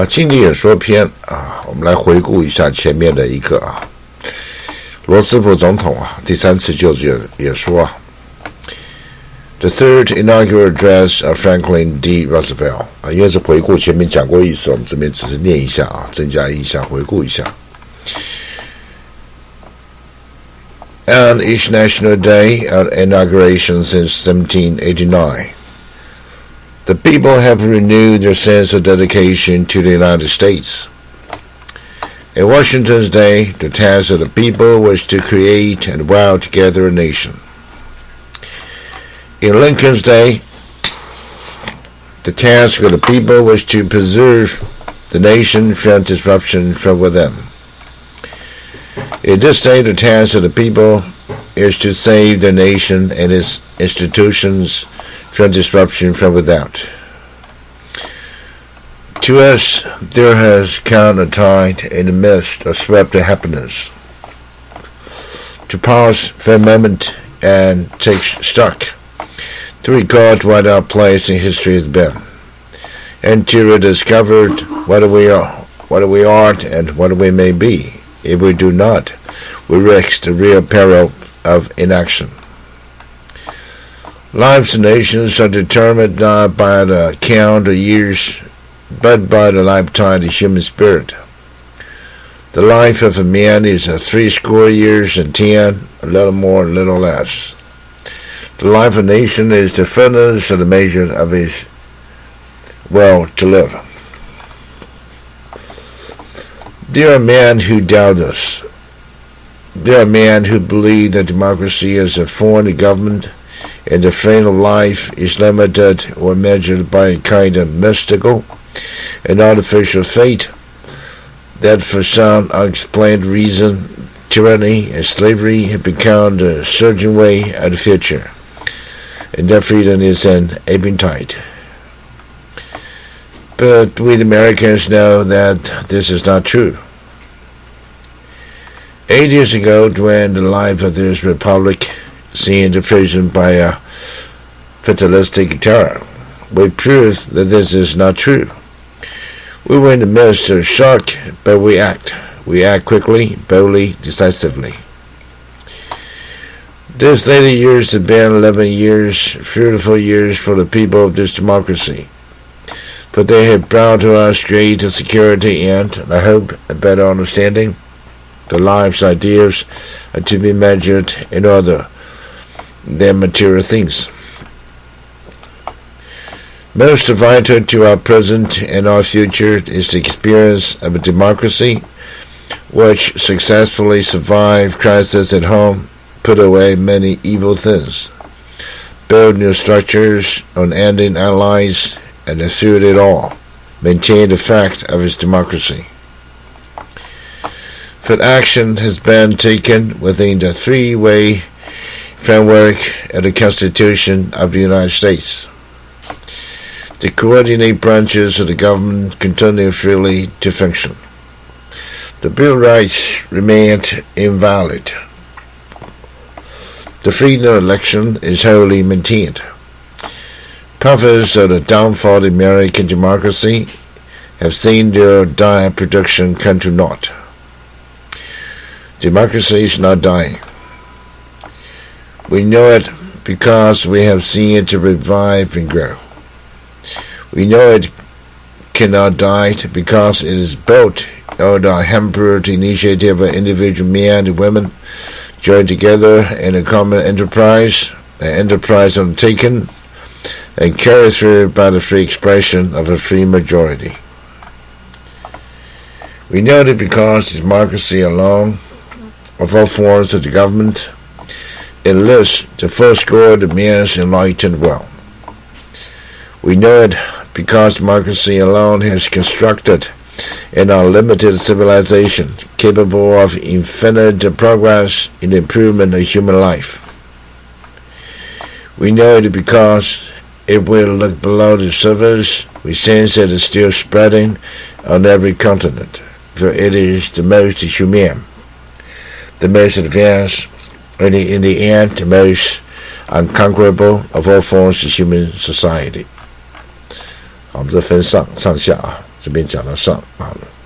经典演说篇我们来回顾一下前面的一个罗斯福总统第3次就职演说The third inaugural address of Franklin D. Roosevelt 因为是回顾前面讲过意思，我们这边只是念一下增加印象，回顾一下。On each national day of inauguration since 1789, the people have renewed their sense of dedication to the United States. In Washington's day, the task of the people was to create and weld together a nation. In Lincoln's day, the task of the people was to preserve the nation from disruption from within. In this day, the task of the people is to save the nation and its institutions from disruption from without. To us, there has come a tide in the midst of swept happiness. To pause for a moment and take stock, to regard what our place in history has been, and to rediscover what we are and what we may be. If we do not, we risk the real peril of inaction. Lives of nations are determined not by the count of years, but by the lifetime of the human spirit. The life of a man is 80 years and 10, a little more, a little less. The life of a nation is the fullness of the measure of his will to live. There are men who doubt us. There are men who believe that democracy is a form of government and the frame of life is limited or measured by a kind of mystical and artificial fate, that for some unexplained reason, tyranny and slavery have become the surging way of the future, and that freedom is an ebbing tide. But we Americans know that this is not true. 8 years ago, when the life of this republic seemed imprisoned by a fatalistic terror, we proved that this is not true. We were in the midst of shock, but we act. We act quickly, boldly, decisively. These later years have been 11 years, fruitful years for the people of this democracy. For they have brought to us greater security and, I hope, a better understanding. The lives' ideas are to be measured in other than material things. Most vital to our present and our future is the experience of a democracy which successfully survived crisis at home, put away many evil things, build new structures on ending our lives, and through it all, maintain the fact of its democracy. But action has been taken within the three-way framework of the Constitution of the United States. The coordinate branches of the government continue freely to function. The Bill of Rights remained invalid. The freedom of election is wholly maintained. Prophets of the downfall of American democracy have seen their dire prediction come to naught. Democracy is not dying. We know it because we have seen it revive and grow. We know it cannot die because it is built on the hampered initiative of individual men and women joined together in a common enterprise, an enterprise undertaken and carried through by the free expression of a free majority. We know it because democracy alone, of all forms of the government, enlists the full score of men's enlightened will. We know it because democracy alone has constructed an unlimited civilization capable of infinite progress in the improvement of human life. We know it because if we look below the surface, we sense that it is still spreading on every continent, for it is the most humane, the most advanced, and in the end, the most unconquerable of all forms of human society. 我们这分上下这边讲到上好了。